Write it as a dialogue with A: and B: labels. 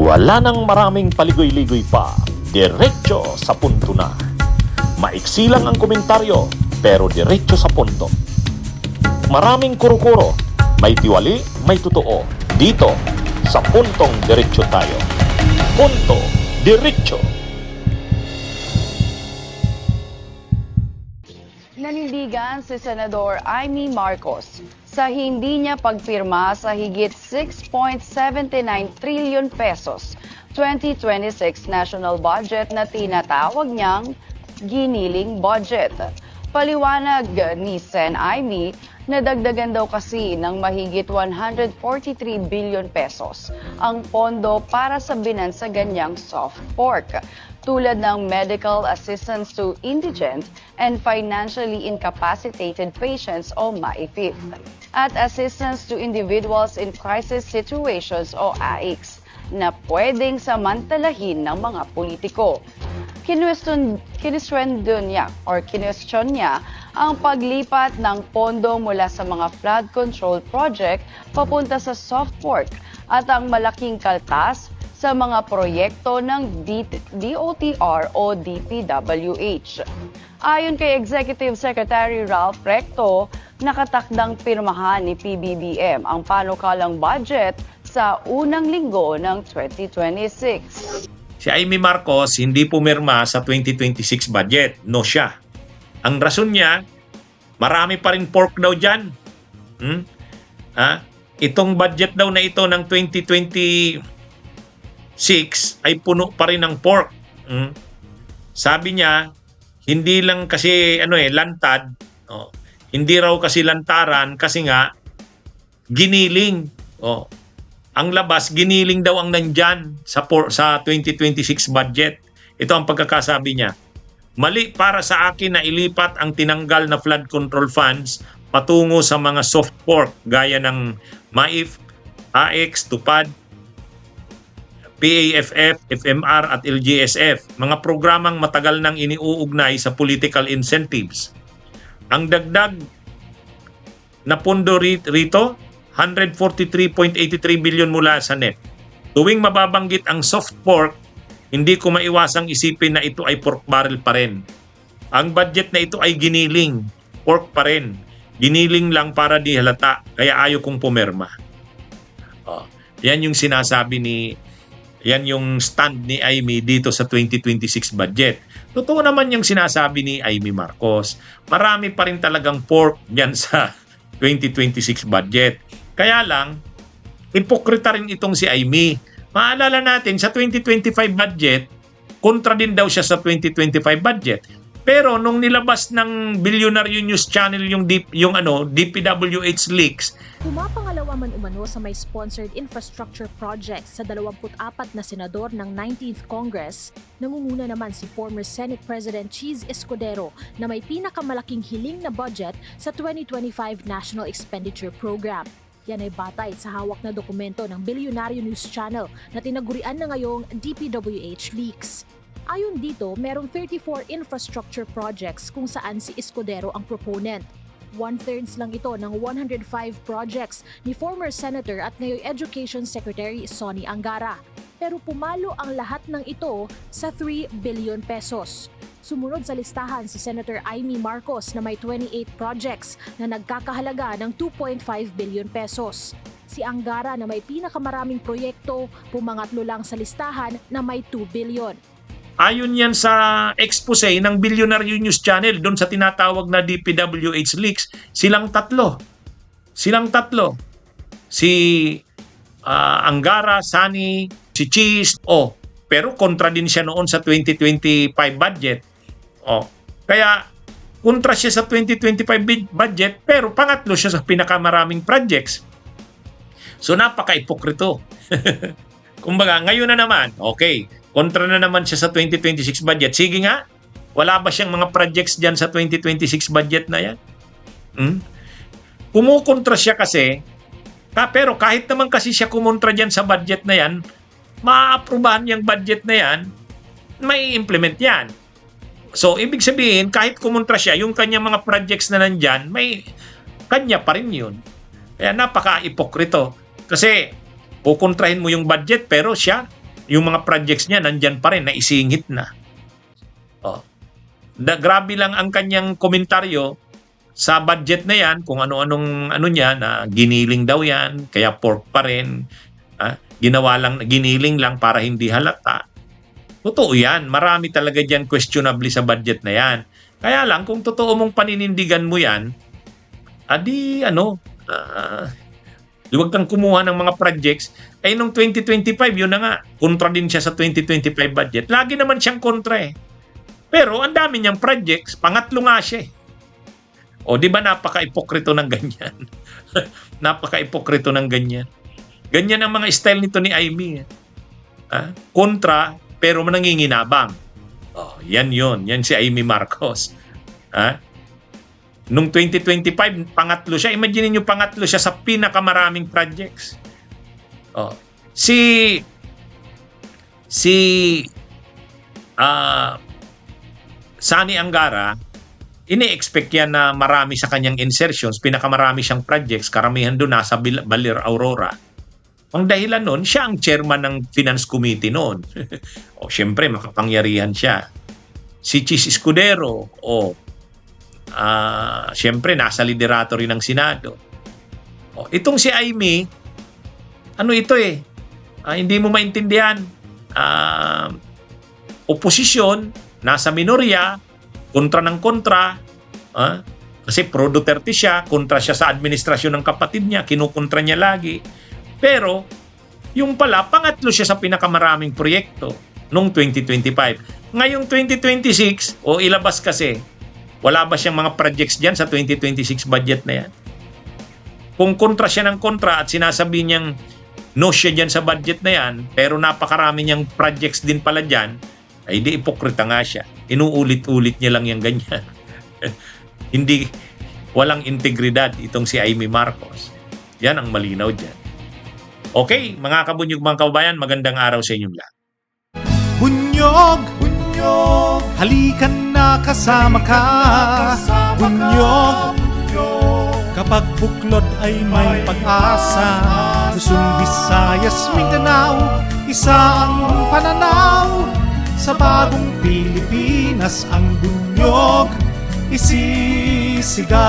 A: Wala nang maraming paligoy-ligoy pa, diretso sa punto na. Maiksi lang ang komentaryo, pero diretso sa punto. Maraming kuro-kuro, may tiwali, may totoo. Dito, sa puntong diretso tayo. Punto, diretso.
B: Nanindigan si Senador Amy Marcos sa hindi niya pagpirma sa higit 6.79 trillion pesos 2026 national budget na tinatawag niyang giniling budget. Paliwanag ni Sen Amy na dagdagan daw kasi ng mahigit 143 billion pesos ang pondo para sa binansagan niyang soft pork, tulad ng medical assistance to indigent and financially incapacitated patients o MAIFIP, at assistance to individuals in crisis situations o AICS na pwedeng samantalahin ng mga politiko. Kinwestiyon niya ang paglipat ng pondo mula sa mga flood control project papunta sa soft pork at ang malaking kaltas sa mga proyekto ng DOTR o DPWH. Ayon kay Executive Secretary Ralph Recto, nakatakdang pirmahan ni PBBM ang panukalang budget sa unang linggo ng 2026.
C: Si Amy Marcos hindi pumirma sa 2026 budget. No siya. Ang rason niya, marami pa rin pork daw dyan. Itong budget daw na ito ng 2026 ay puno pa rin ng pork. Sabi niya, hindi lang kasi lantad. Hindi raw kasi lantaran kasi nga giniling. Ang labas, giniling daw ang nandyan sa 2026 budget. Ito ang pagkakasabi niya. Mali para sa akin na ilipat ang tinanggal na flood control funds patungo sa mga soft pork gaya ng MAIF, AICS, TUPAD, PAFF, FMR at LGSF. Mga programang matagal nang iniuugnay sa political incentives. Ang dagdag na pondo rito, 143.83 billion mula sa NEP. Tuwing mababanggit ang soft pork, hindi ko maiwasang isipin na ito ay pork barrel pa rin. Ang budget na ito ay giniling, pork pa rin. Giniling lang para di halata, kaya ayaw kong pumirma. Yan yung yan yung stand ni Amy dito sa 2026 budget. Totoo naman yung sinasabi ni Amy Marcos. Marami pa rin talagang pork yan sa 2026 budget. Kaya lang, hipokrita rin itong si Amy. Maalala natin, sa 2025 budget, kontra din daw siya sa 2025 budget. Pero nung nilabas ng Billionaire News Channel yung DPWH leaks,
D: pumapangalawa man umano sa may sponsored infrastructure projects sa 24 na senador ng 19th Congress, nangunguna naman si former Senate President Cheese Escudero na may pinakamalaking hiling na budget sa 2025 National Expenditure Program. Yan ay batay sa hawak na dokumento ng Billionaire News Channel na tinagurian na ngayong DPWH leaks. Ayon dito, merong 34 infrastructure projects kung saan si Escudero ang proponent. 1/3 lang ito ng 105 projects ni former Senator at ngayon Education Secretary Sonny Angara. Pero pumalo ang lahat ng ito sa 3 billion pesos. Sumunod sa listahan si Senator Amy Marcos na may 28 projects na nagkakahalaga ng 2.5 billion pesos. Si Angara na may pinakamaraming proyekto, pumangatlo lang sa listahan na may 2 billion.
C: ayon yan sa expose ng Billionaire News Channel, doon sa tinatawag na DPWH leaks, silang tatlo. Si Angara, Sunny, si Cheese, pero kontra din siya noon sa 2025 budget. Kaya kontra siya sa 2025 budget, pero pangatlo siya sa pinakamaraming projects. So napaka-ipokrito. Kumbaga, ngayon na naman, kontra na naman siya sa 2026 budget. Sige nga, wala ba siyang mga projects dyan sa 2026 budget na yan? Kumukontra siya kasi, pero kahit naman kasi siya kumontra dyan sa budget na yan, maaprubahan yung budget na yan, may implement yan. So, ibig sabihin, kahit kumontra siya, yung kanyang mga projects na nandyan, may kanya pa rin yun. Kaya napaka-ipokrito. Kasi, kukontrahin mo yung budget, pero siya, yung mga projects niya nandyan pa rin, naisingit na. Oh. Grabe lang ang kanyang komentaryo sa budget na yan, kung ano-anong ano niya, na giniling daw yan, kaya pork pa rin. Giniling lang para hindi halata. Totoo yan, marami talaga dyan questionably sa budget na yan. Kaya lang, kung totoo mong paninindigan mo yan, huwag kang kumuha ng mga projects. Ay, nung 2025, yun na nga, kontra din siya sa 2025 budget. Lagi naman siyang kontra eh. Pero ang dami niyang projects, pangatlo nga siya eh. O, di ba napaka-ipokrito ng ganyan? Napaka-ipokrito ng ganyan. Ganyan ang mga style nito ni Amy. Kontra, pero nanginginabang. Oh, yan yun. Yan si Amy Marcos. Nung 2025, pangatlo siya. Imagine niyo pangatlo siya sa pinakamaraming projects. Oh, si Sani Angara, ini-expect yan na marami sa kanyang insertions, pinakamarami siyang projects, karamihan doon nasa Baler Aurora. Ang dahilan noon, siya ang chairman ng Finance Committee noon. O syempre, makapangyarihan siya. Si Chis Escudero, syempre, nasa liderato rin ng Senado. Itong si Amy, ano ito eh, hindi mo maintindihan. Oposisyon, nasa minorya, kontra ng kontra, kasi pro Duterte siya, kontra siya sa administrasyon ng kapatid niya, kinukontra niya lagi. Pero, yung pala, pangatlo siya sa pinakamaraming proyekto noong 2025. Ngayong 2026, ilabas kasi, wala ba siyang mga projects dyan sa 2026 budget na yan? Kung kontra siya ng kontra at sinasabi niyang no siya dyan sa budget na yan, pero napakarami niyang projects din pala dyan, ay di ipokrita nga siya. Inuulit-ulit niya lang yung ganyan. Hindi, walang integridad itong si Amy Marcos. Yan ang malinaw dyan. Okay, mga kabunyog, mga kababayan, magandang araw sa inyong lahat.
E: Bunyog, bunyog, halikan na kasama ka. Bunyog, kapag buklod ay may pag-asa. Luzon, Visayas, Mindanao, isa ang pananaw. Sa bagong Pilipinas ang bunyog isisigaw.